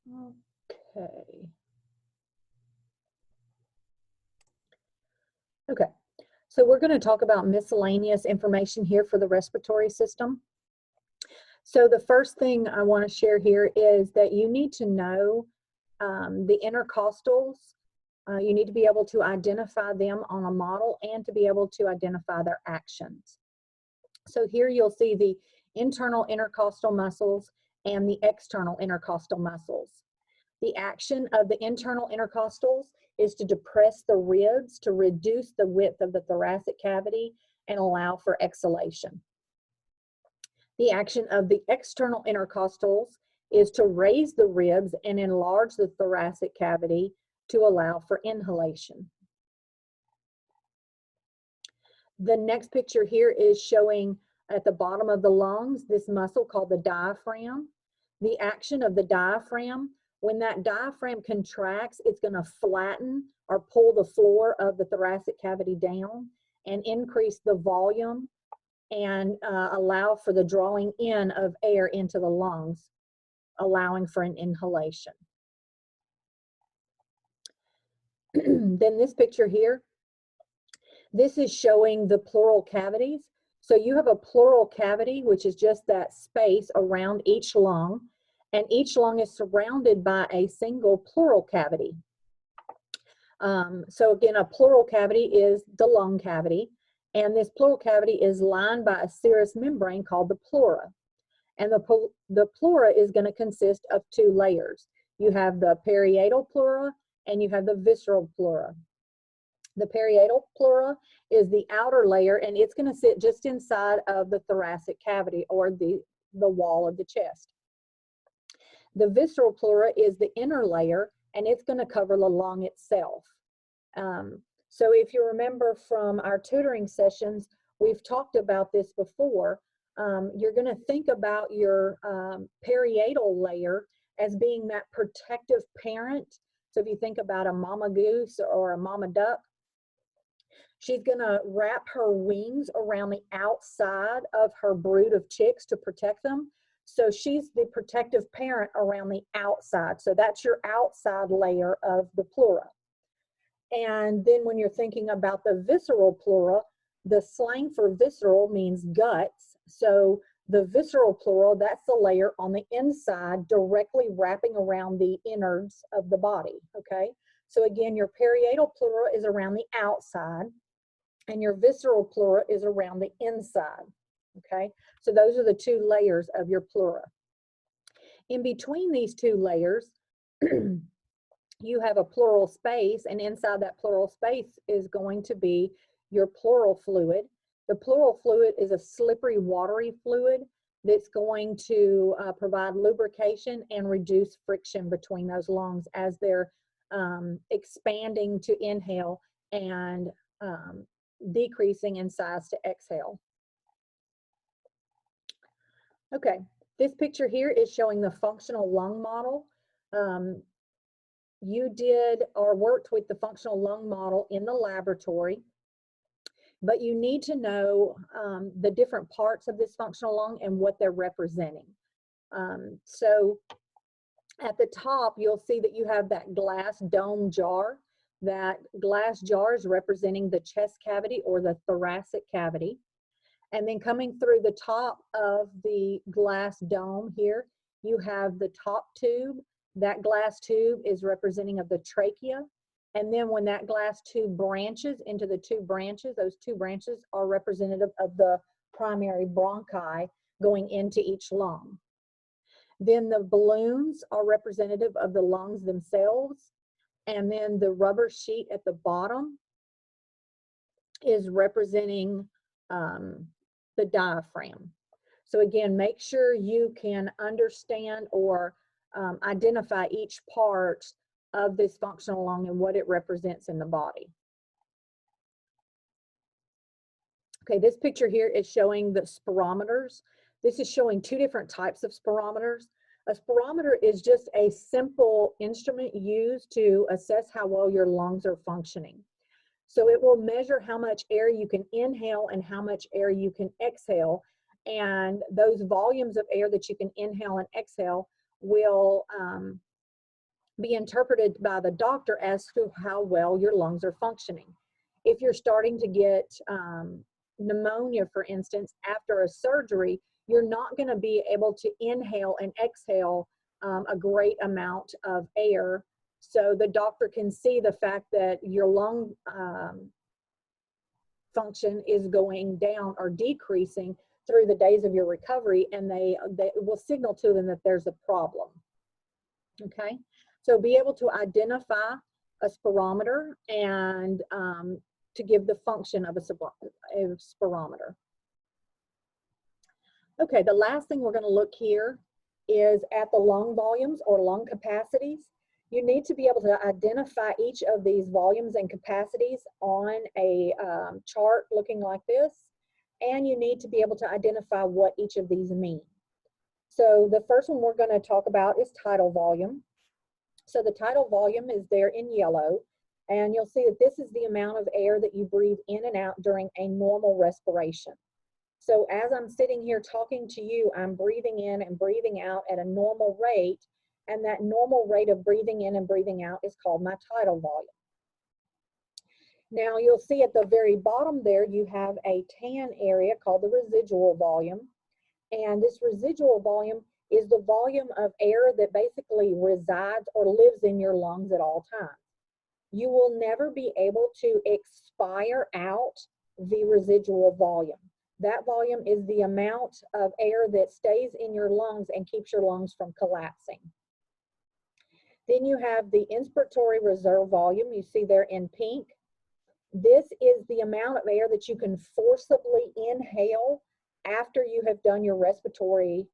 Okay. Okay, so we're going to talk about miscellaneous information here for the respiratory system. So the first thing I want to share here is that you need to know the intercostals. You need to be able to identify them on a model and to be able to identify their actions. So here you'll see the internal intercostal muscles and the external intercostal muscles. The action of the internal intercostals is to depress the ribs to reduce the width of the thoracic cavity and allow for exhalation. The action of the external intercostals is to raise the ribs and enlarge the thoracic cavity to allow for inhalation. The next picture here is showing at the bottom of the lungs this muscle called the diaphragm. The action of the diaphragm, when that diaphragm contracts, it's going to flatten or pull the floor of the thoracic cavity down and increase the volume and allow for the drawing in of air into the lungs, allowing for an inhalation. Then this picture here, this is showing the pleural cavities. So you have a pleural cavity, which is just that space around each lung, and each lung is surrounded by a single pleural cavity. So again, a pleural cavity is the lung cavity, and this pleural cavity is lined by a serous membrane called the pleura. And the pleura is going to consist of two layers. You have the parietal pleura and you have the visceral pleura. The parietal pleura is the outer layer, and it's going to sit just inside of the thoracic cavity or the wall of the chest. The visceral pleura is the inner layer, and it's going to cover the lung itself. So if you remember from our tutoring sessions, we've talked about this before. You're going to think about your parietal layer as being that protective parent. So if you think about a mama goose or a mama duck, she's going to wrap her wings around the outside of her brood of chicks to protect them. So she's the protective parent around the outside. So that's your outside layer of the pleura. And then when you're thinking about the visceral pleura, the slang for visceral means guts. So the visceral pleura, that's the layer on the inside directly wrapping around the innards of the body, okay? So again, your parietal pleura is around the outside and your visceral pleura is around the inside, okay? So those are the two layers of your pleura. In between these two layers, you have a pleural space, and inside that pleural space is going to be your pleural fluid. The pleural fluid is a slippery, watery fluid that's going to provide lubrication and reduce friction between those lungs as they're expanding to inhale and decreasing in size to exhale. Okay, this picture here is showing the functional lung model. You did or worked with the functional lung model in the laboratory, but you need to know the different parts of this functional lung and what they're representing. So at the top, you'll see that you have that glass dome jar. That glass jar is representing the chest cavity or the thoracic cavity. And then coming through the top of the glass dome here, you have the top tube. That glass tube is representing of the trachea. And then when that glass tube branches into the two branches, those two branches are representative of the primary bronchi going into each lung. Then the balloons are representative of the lungs themselves. And then the rubber sheet at the bottom is representing the diaphragm. So again, make sure you can understand or identify each part of this functional lung and what it represents in the body. Okay, this picture here is showing the spirometers. This is showing two different types of spirometers. A spirometer is just a simple instrument used to assess how well your lungs are functioning. So it will measure how much air you can inhale and how much air you can exhale. And those volumes of air that you can inhale and exhale will be interpreted by the doctor as to how well your lungs are functioning. If you're starting to get pneumonia, for instance, after a surgery, you're not going to be able to inhale and exhale a great amount of air. So the doctor can see the fact that your lung function is going down or decreasing through the days of your recovery, and they will signal to them that there's a problem. Okay, so be able to identify a spirometer and to give the function of a spirometer. Okay, the last thing we're going to look here is at the lung volumes or lung capacities. You need to be able to identify each of these volumes and capacities on a chart looking like this, and you need to be able to identify what each of these mean. So the first one we're going to talk about is tidal volume. So the tidal volume is there in yellow, and you'll see that this is the amount of air that you breathe in and out during a normal respiration. So as I'm sitting here talking to you, I'm breathing in and breathing out at a normal rate, and that normal rate of breathing in and breathing out is called my tidal volume. Now you'll see at the very bottom there, you have a tan area called the residual volume. And this residual volume is the volume of air that basically resides or lives in your lungs at all times. You will never be able to expire out the residual volume. That volume is the amount of air that stays in your lungs and keeps your lungs from collapsing. Then you have the inspiratory reserve volume, you see there in pink. This is the amount of air that you can forcibly inhale after you have done your respiratory,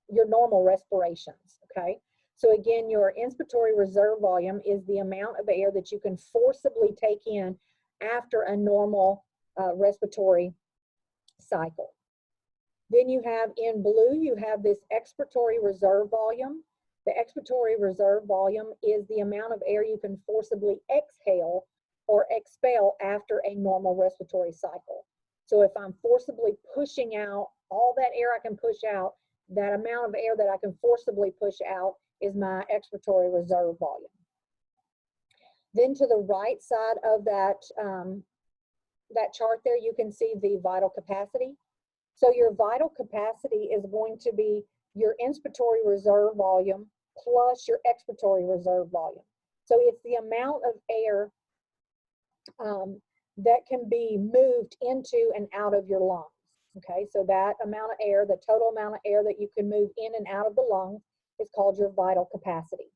your normal respirations, okay? So again, your inspiratory reserve volume is the amount of air that you can forcibly take in after a normal respiratory cycle. Then you have in blue, you have this expiratory reserve volume. The expiratory reserve volume is the amount of air you can forcibly exhale or expel after a normal respiratory cycle. So if I'm forcibly pushing out all that air I can push out, that amount of air that I can forcibly push out is my expiratory reserve volume. Then to the right side of that, that chart there, you can see the vital capacity. So your vital capacity is going to be your inspiratory reserve volume plus your expiratory reserve volume. So it's the amount of air that can be moved into and out of your lungs. Okay, so that amount of air, the total amount of air that you can move in and out of the lungs is called your vital capacity.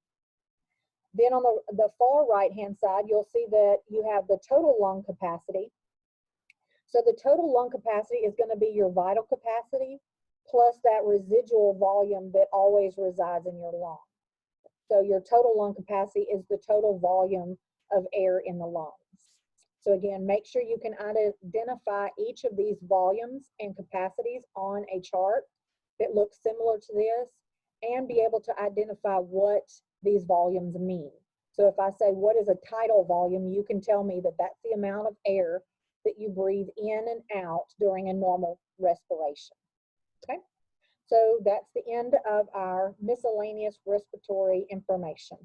Then on the far right-hand side, you'll see that you have the total lung capacity. So the total lung capacity is going to be your vital capacity plus that residual volume that always resides in your lung. So your total lung capacity is the total volume of air in the lungs. So again, make sure you can identify each of these volumes and capacities on a chart that looks similar to this and be able to identify what these volumes mean. So if I say, what is a tidal volume, you can tell me that that's the amount of air that you breathe in and out during a normal respiration. Okay, so that's the end of our miscellaneous respiratory information.